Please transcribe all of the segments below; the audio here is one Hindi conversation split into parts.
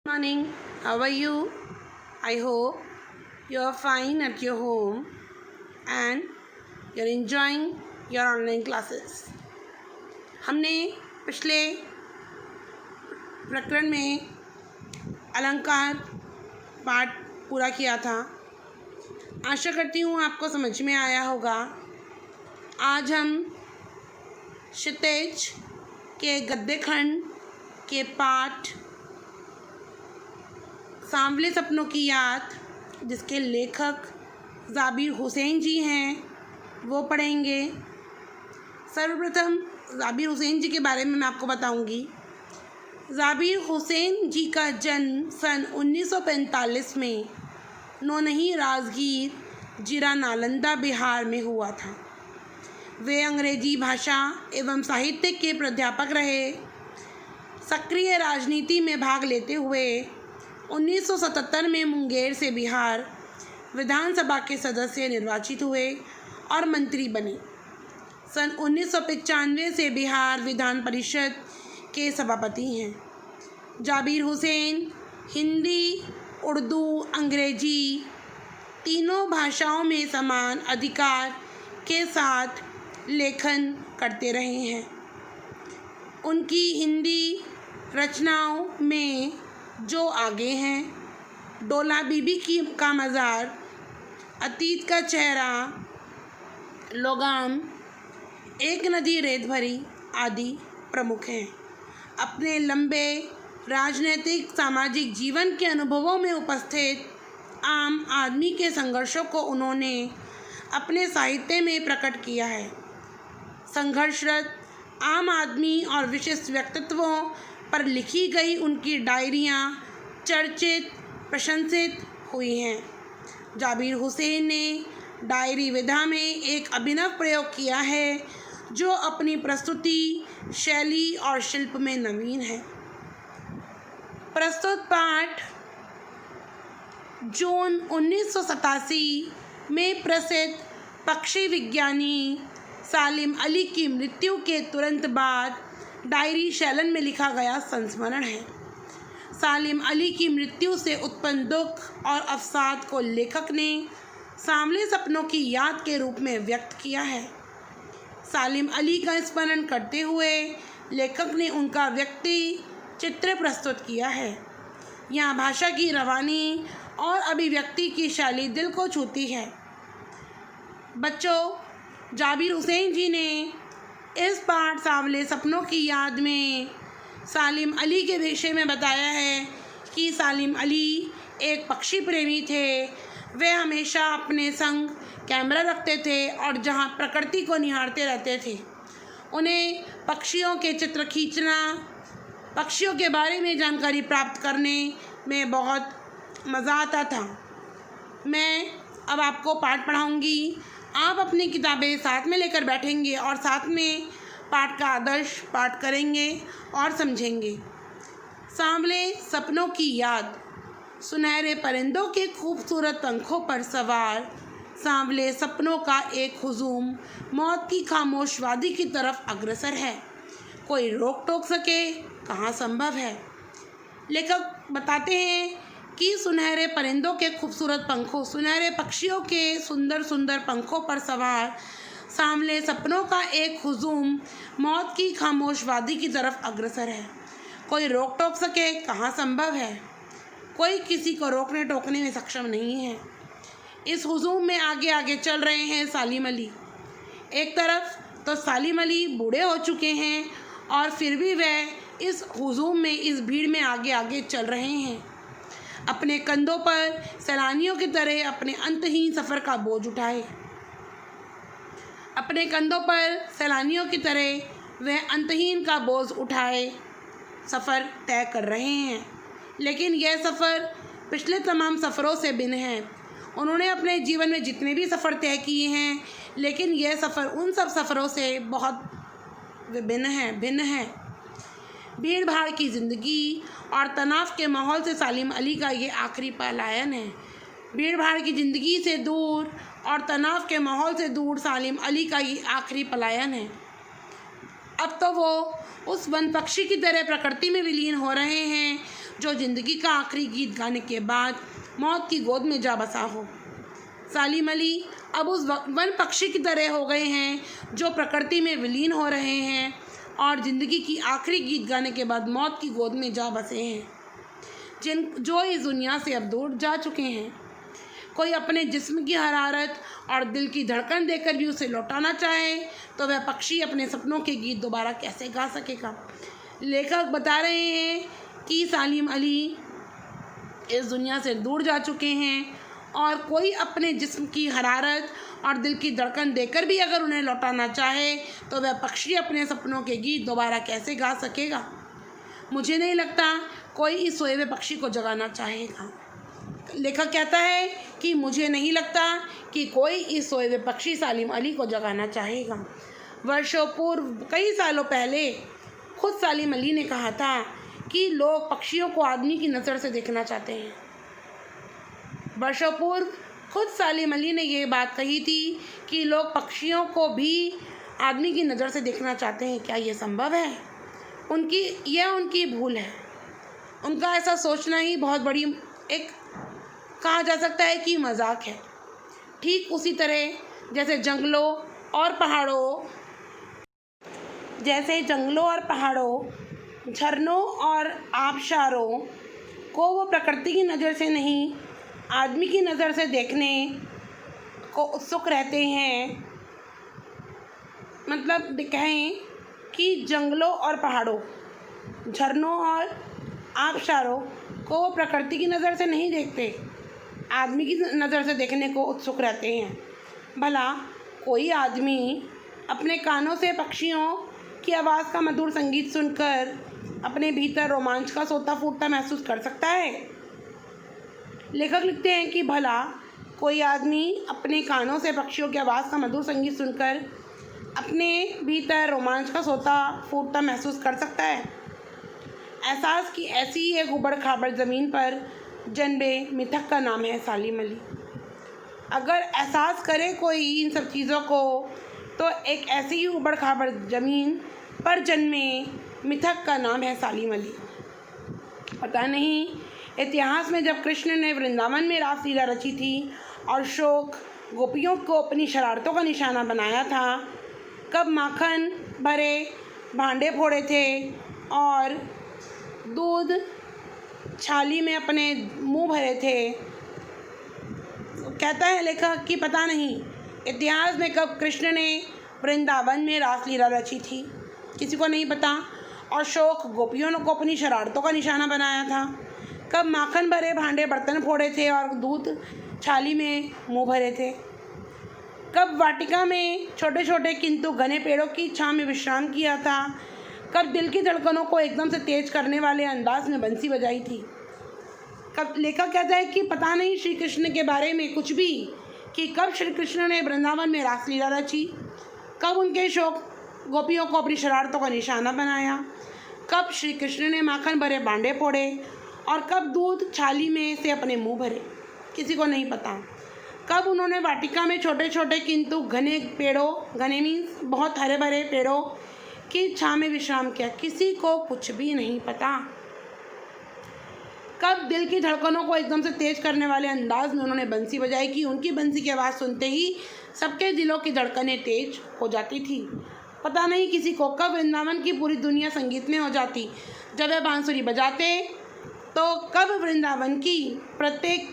Morning, how are you? I hope you are fine at your home and you're enjoying your online classes. हमने पिछले प्रकरण में अलंकार पाठ पूरा किया था। आशा करती हूँ आपको समझ में आया होगा। आज हम क्षितिज के गद्य खंड के पाठ सांवले सपनों की याद, जिसके लेखक ज़ाबिर हुसैन जी हैं, वो पढ़ेंगे। सर्वप्रथम ज़ाबिर हुसैन जी के बारे में मैं आपको बताऊंगी। ज़ाबिर हुसैन जी का जन्म सन 1945 में नौनही राजगीर जिला नालंदा बिहार में हुआ था। वे अंग्रेजी भाषा एवं साहित्य के प्राध्यापक रहे। सक्रिय राजनीति में भाग लेते हुए 1977 में मुंगेर से बिहार विधानसभा के सदस्य निर्वाचित हुए और मंत्री बने। सन 1995 से बिहार विधान परिषद के सभापति हैं। ज़ाबिर हुसैन हिंदी, उर्दू, अंग्रेजी तीनों भाषाओं में समान अधिकार के साथ लेखन करते रहे हैं। उनकी हिंदी रचनाओं में जो आगे हैं, डोला बीबी का मज़ार, अतीत का चेहरा, लगाम, एक नदी रेत भरी आदि प्रमुख हैं। अपने लंबे राजनीतिक सामाजिक जीवन के अनुभवों में उपस्थित आम आदमी के संघर्षों को उन्होंने अपने साहित्य में प्रकट किया है। संघर्षरत आम आदमी और विशिष्ट व्यक्तित्वों पर लिखी गई उनकी डायरियाँ चर्चित, प्रशंसित हुई हैं। ज़ाबिर हुसैन ने डायरी विधा में एक अभिनव प्रयोग किया है, जो अपनी प्रस्तुति, शैली और शिल्प में नवीन है। प्रस्तुत पाठ जून 1987 में प्रसिद्ध पक्षी विज्ञानी सालिम अली की मृत्यु के तुरंत बाद डायरी शैलन में लिखा गया संस्मरण है। सालिम अली की मृत्यु से उत्पन्न दुख और अवसाद को लेखक ने सांवले सपनों की याद के रूप में व्यक्त किया है। सालिम अली का स्मरण करते हुए लेखक ने उनका व्यक्ति चित्र प्रस्तुत किया है। यहाँ भाषा की रवानी और अभिव्यक्ति की शैली दिल को छूती है। बच्चों, ज़ाबिर हुसैन जी ने इस पाठ सांवले सपनों की याद में सालिम अली के विषय में बताया है कि सालिम अली एक पक्षी प्रेमी थे। वे हमेशा अपने संग कैमरा रखते थे और जहां प्रकृति को निहारते रहते थे। उन्हें पक्षियों के चित्र खींचना, पक्षियों के बारे में जानकारी प्राप्त करने में बहुत मज़ा आता था। मैं अब आपको पाठ पढ़ाऊँगी। आप अपनी किताबें साथ में लेकर बैठेंगे और साथ में पाठ का आदर्श पाठ करेंगे और समझेंगे। सांवले सपनों की याद। सुनहरे परिंदों के खूबसूरत पंखों पर सवार सांवले सपनों का एक हुजूम मौत की खामोश वादी की तरफ अग्रसर है। कोई रोक टोक सके कहाँ संभव है। लेखक बताते हैं कि सुनहरे परिंदों के खूबसूरत पंखों, सुनहरे पक्षियों के सुंदर सुंदर पंखों पर सवार सांवले सपनों का एक हुजूम मौत की खामोश वादी की तरफ अग्रसर है। कोई रोक टोक सके कहाँ संभव है। कोई किसी को रोकने टोकने में सक्षम नहीं है। इस हुजूम में आगे आगे चल रहे हैं सालिम अली। एक तरफ तो सालिम अली बूढ़े हो चुके हैं और फिर भी वह इस हुजूम में, इस भीड़ में आगे आगे चल रहे हैं। अपने कंधों पर सैलानियों की तरह अपने अंतहीन सफ़र का बोझ उठाए। अपने कंधों पर सैलानियों की तरह वह अंतहीन का बोझ उठाए सफ़र तय कर रहे हैं। लेकिन यह सफ़र पिछले तमाम सफ़रों से भिन्न है। उन्होंने अपने जीवन में जितने भी सफ़र तय किए हैं, लेकिन यह सफ़र उन सब सफ़रों से बहुत भिन्न है। भीड़ भाड़ की ज़िंदगी और तनाव के माहौल से सालिम अली का ये आखिरी पलायन है। भीड़ भाड़ की ज़िंदगी से दूर और तनाव के माहौल से दूर सालिम अली का ये आखिरी पलायन है। अब तो वो उस वन पक्षी की तरह प्रकृति में विलीन हो रहे हैं जो ज़िंदगी का आखिरी गीत गाने के बाद मौत की गोद में जा बसा हो। सालिम अली अब उस वन पक्षी की तरह हो गए हैं जो प्रकृति में विलीन हो रहे हैं और ज़िंदगी की आखिरी गीत गाने के बाद मौत की गोद में जा बसे हैं, जो इस दुनिया से अब दूर जा चुके हैं। कोई अपने जिस्म की हरारत और दिल की धड़कन देकर भी उसे लौटाना चाहे तो वह पक्षी अपने सपनों के गीत दोबारा कैसे गा सकेगा। लेखक बता रहे हैं कि सालिम अली इस दुनिया से दूर जा चुके हैं और कोई अपने जिस्म की हरारत और दिल की धड़कन देकर भी अगर उन्हें लौटाना चाहे तो वह पक्षी अपने सपनों के गीत दोबारा कैसे गा सकेगा। मुझे नहीं लगता कोई इस सोए हुए पक्षी को जगाना चाहेगा। लेखक कहता है कि मुझे नहीं लगता कि कोई इस सोए हुए पक्षी सालिम अली को जगाना चाहेगा। वर्षों पूर्व, कई सालों पहले खुद सालिम अली ने कहा था कि लोग पक्षियों को आदमी की नज़र से देखना चाहते हैं। वर्षों पूर्व खुद सालिम अली ने ये बात कही थी कि लोग पक्षियों को भी आदमी की नज़र से देखना चाहते हैं। क्या ये संभव है? उनकी भूल है। उनका ऐसा सोचना ही बहुत बड़ी एक कहा जा सकता है कि मजाक है। ठीक उसी तरह जैसे जंगलों और पहाड़ों, झरनों और आबशारों को वो प्रकृति की नज़र से नहीं, आदमी की नज़र से देखने को उत्सुक रहते हैं। मतलब कहें कि जंगलों और पहाड़ों, झरनों और आबशारों को वो प्रकृति की नज़र से नहीं देखते, आदमी की नज़र से देखने को उत्सुक रहते हैं। भला कोई आदमी अपने कानों से पक्षियों की आवाज़ का मधुर संगीत सुनकर अपने भीतर रोमांच का सोता फूटता महसूस कर सकता है? लेखक लिखते हैं कि भला कोई आदमी अपने कानों से पक्षियों की आवाज़ का मधुर संगीत सुनकर अपने भीतर रोमांच का सोता फूटता महसूस कर सकता है? एहसास की ऐसी ही एक उबड़ खाबड़ ज़मीन पर जन्मे मिथक का नाम है सालिम अली। अगर एहसास करे कोई इन सब चीज़ों को तो एक ऐसी ही उबड़ खाबड़ ज़मीन पर जन्मे मिथक का नाम है सालिम अली। पता नहीं इतिहास में जब कृष्ण ने वृंदावन में रासलीला रची थी और शोक गोपियों को अपनी शरारतों का निशाना बनाया था, कब माखन भरे भांडे फोड़े थे और दूध छाली में अपने मुंह भरे थे। कहता है लेखक कि पता नहीं इतिहास में कब कृष्ण ने वृंदावन में रासलीला रची थी, किसी को नहीं पता। और शोक गोपियों को अपनी शरारतों का निशाना बनाया था, कब माखन भरे भांडे बर्तन फोड़े थे और दूध छाली में मुंह भरे थे, कब वाटिका में छोटे छोटे किंतु घने पेड़ों की छांव में विश्राम किया था, कब दिल की धड़कनों को एकदम से तेज करने वाले अंदाज में बंसी बजाई थी। कब लेखक कहता है कि पता नहीं श्री कृष्ण के बारे में कुछ भी, कि कब श्री कृष्ण ने वृंदावन में रासलीला रची, कब उनके शौक गोपियों को अपनी शरारतों का निशाना बनाया, कब श्री कृष्ण ने माखन भरे भांडे फोड़े और कब दूध छाली में से अपने मुंह भरे, किसी को नहीं पता। कब उन्होंने वाटिका में छोटे छोटे किंतु घने पेड़ों, घने मीन्स बहुत हरे भरे पेड़ों की छांव में विश्राम किया, किसी को कुछ भी नहीं पता। कब दिल की धड़कनों को एकदम से तेज करने वाले अंदाज में उन्होंने बंसी बजाई कि उनकी बंसी की आवाज़ सुनते ही सबके दिलों की धड़कनें तेज हो जाती थी। पता नहीं किसी को कब वृंदावन की पूरी दुनिया संगीत में हो जाती। जब वह बांसुरी बजाते तो कब वृंदावन की प्रत्येक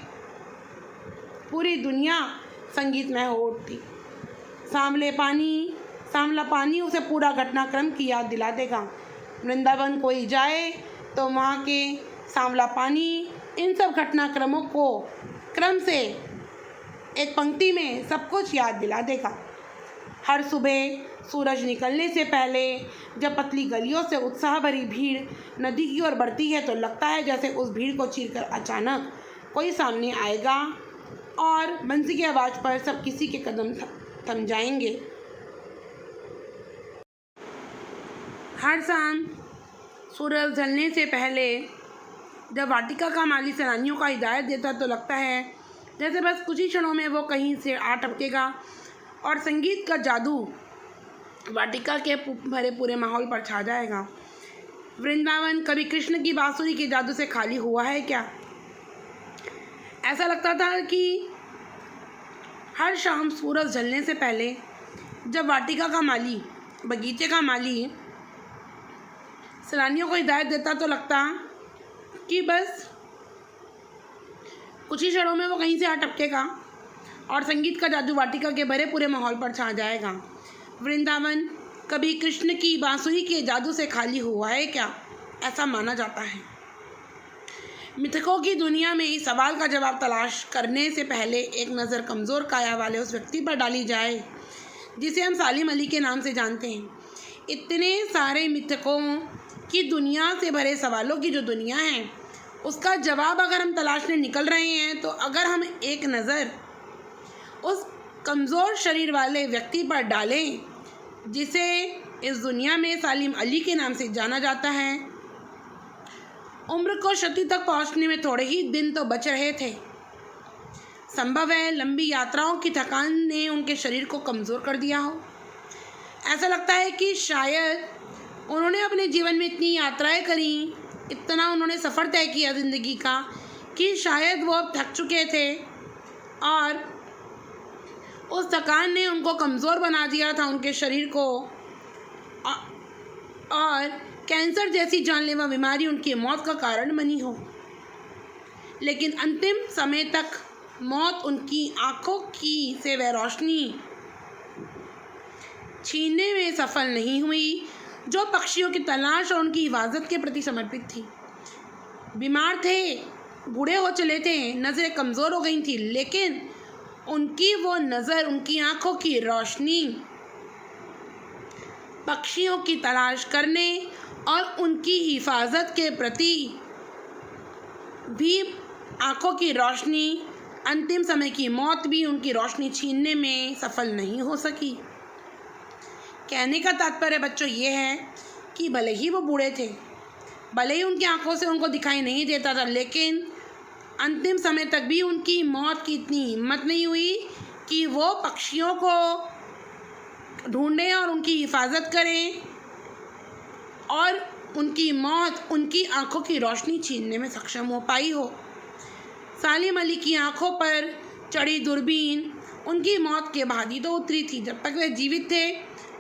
पूरी दुनिया संगीत में हो उठती। सांवला पानी उसे पूरा घटनाक्रम की याद दिला देगा। वृंदावन कोई जाए तो वहाँ के सांवला पानी इन सब घटनाक्रमों को क्रम से एक पंक्ति में सब कुछ याद दिला देगा। हर सुबह सूरज निकलने से पहले जब पतली गलियों से उत्साह भरी भीड़ नदी की ओर बढ़ती है तो लगता है जैसे उस भीड़ को चीरकर अचानक कोई सामने आएगा और बंसी की आवाज़ पर सब किसी के कदम थम जाएंगे। हर शाम सूरज ढलने से पहले जब वाटिका का माली सैलानियों का हिदायत देता तो लगता है जैसे बस कुछ ही क्षणों में वो कहीं से आ टपकेगा और संगीत का जादू वाटिका के भरे पूरे माहौल पर छा जाएगा। वृंदावन कभी कृष्ण की बांसुरी के जादू से खाली हुआ है क्या? ऐसा लगता था कि हर शाम सूरज ढलने से पहले जब वाटिका का माली, बगीचे का माली सैलानियों को हिदायत देता तो लगता कि बस कुछ ही क्षणों में वो कहीं से आ टपकेगा और संगीत का जादू वाटिका के भरे पूरे माहौल पर छा जाएगा। वृंदावन कभी कृष्ण की बांसुरी के जादू से खाली हुआ है क्या? ऐसा माना जाता है। मिथकों की दुनिया में इस सवाल का जवाब तलाश करने से पहले एक नज़र कमज़ोर काया वाले उस व्यक्ति पर डाली जाए जिसे हम सालिम अली के नाम से जानते हैं। इतने सारे मिथकों की दुनिया से भरे सवालों की जो दुनिया है, उसका जवाब अगर हम तलाशने निकल रहे हैं तो अगर हम एक नज़र उस कमज़ोर शरीर वाले व्यक्ति पर डालें जिसे इस दुनिया में सालिम अली के नाम से जाना जाता है। उम्र को शती तक पहुंचने में थोड़े ही दिन तो बच रहे थे। संभव है लंबी यात्राओं की थकान ने उनके शरीर को कमज़ोर कर दिया हो। ऐसा लगता है कि शायद उन्होंने अपने जीवन में इतनी यात्राएं करी, इतना उन्होंने सफ़र तय किया ज़िंदगी का कि शायद वो अब थक चुके थे और उस थकान ने उनको कमज़ोर बना दिया था, उनके शरीर को, और कैंसर जैसी जानलेवा बीमारी उनकी मौत का कारण बनी हो। लेकिन अंतिम समय तक मौत उनकी आँखों की से वह रोशनी छीनने में सफल नहीं हुई जो पक्षियों की तलाश और उनकी हिफाजत के प्रति समर्पित थी। बीमार थे, बूढ़े हो चले थे, नज़रें कमज़ोर हो गई थी, लेकिन उनकी वो नज़र, उनकी आँखों की रोशनी पक्षियों की तलाश करने और उनकी हिफाजत के प्रति भी आँखों की रोशनी, अंतिम समय की मौत भी उनकी रोशनी छीनने में सफल नहीं हो सकी। कहने का तात्पर्य बच्चों ये है कि भले ही वो बूढ़े थे, भले ही उनकी आंखों से उनको दिखाई नहीं देता था, लेकिन अंतिम समय तक भी उनकी मौत की इतनी हिम्मत नहीं हुई कि वो पक्षियों को ढूंढें और उनकी हिफाजत करें और उनकी मौत उनकी आंखों की रोशनी छीनने में सक्षम हो पाई हो। सालिम अली की आंखों पर चढ़ी दूरबीन उनकी मौत के बाद ही तो उतरी थी। जब तक वे जीवित थे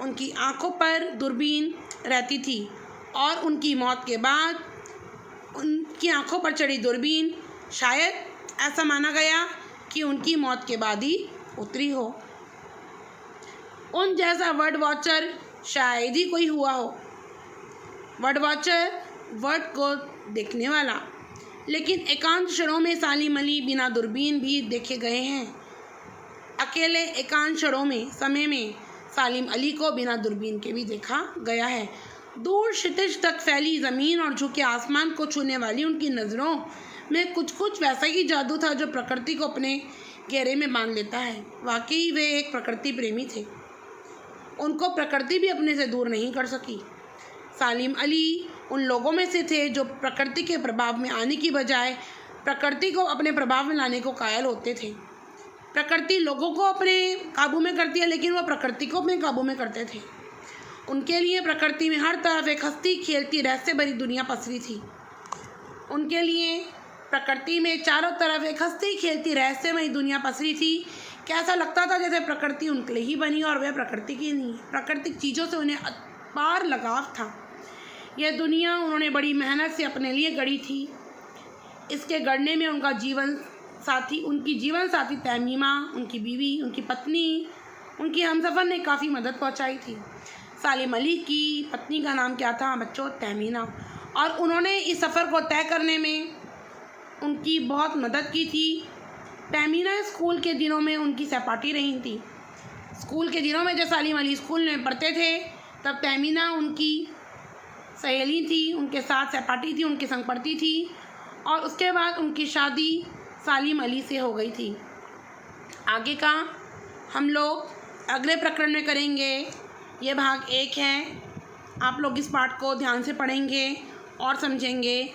उनकी आंखों पर दूरबीन रहती थी और उनकी मौत के बाद उनकी आंखों पर चढ़ी दूरबीन शायद ऐसा माना गया कि उनकी मौत के बाद ही उतरी हो। उन जैसा वर्ड वॉचर शायद ही कोई हुआ हो। वर्ड वॉचर, वर्ड को देखने वाला, लेकिन एकांत क्षणों में सालिम अली बिना दूरबीन भी देखे गए हैं। अकेले एकांत क्षणों में समय में सालिम अली को बिना दूरबीन के भी देखा गया है। दूर क्षितिज तक फैली ज़मीन और झुके आसमान को छूने वाली उनकी नज़रों में कुछ कुछ वैसा ही जादू था जो प्रकृति को अपने घेरे में बांध लेता है। वाकई वे एक प्रकृति प्रेमी थे। उनको प्रकृति भी अपने से दूर नहीं कर सकी। सालिम अली उन लोगों में से थे जो प्रकृति के प्रभाव में आने की बजाय प्रकृति को अपने प्रभाव में लाने को कायल होते थे। प्रकृति लोगों को अपने काबू में करती है, लेकिन वो प्रकृति को अपने काबू में करते थे। उनके लिए प्रकृति में हर तरफ एक हंसती खेलती रहस्य भरी दुनिया पसरी थी। उनके लिए प्रकृति में चारों तरफ एक हंसती खेलती रहस्यमयी दुनिया पसरी थी। कैसा लगता था जैसे प्रकृति उनके लिए ही बनी और वह प्रकृति की नहीं। प्राकृतिक चीज़ों से उन्हें अपार लगाव था। यह दुनिया उन्होंने बड़ी मेहनत से अपने लिए गढ़ी थी। इसके गढ़ने में उनका उनकी जीवन साथी तमीमा, उनकी बीवी, उनकी पत्नी, उनकी हमसफ़र ने काफ़ी मदद पहुंचाई थी। सालिम अली की पत्नी का नाम क्या था बच्चों? तमीना। और उन्होंने इस सफ़र को तय करने में उनकी बहुत मदद की थी। तमीना स्कूल के दिनों में उनकी सहपाठी रही थी। स्कूल के दिनों में जब सालिम अली स्कूल में पढ़ते थे तब तमीना उनकी सहेली थी, उनके साथ सहपाठी थी, उनके संग पढ़ती थी। और उसके बाद उनकी शादी सालिम अली से हो गई थी। आगे का हम लोग अगले प्रकरण में करेंगे। ये भाग 1 है। आप लोग इस पाठ को ध्यान से पढ़ेंगे और समझेंगे।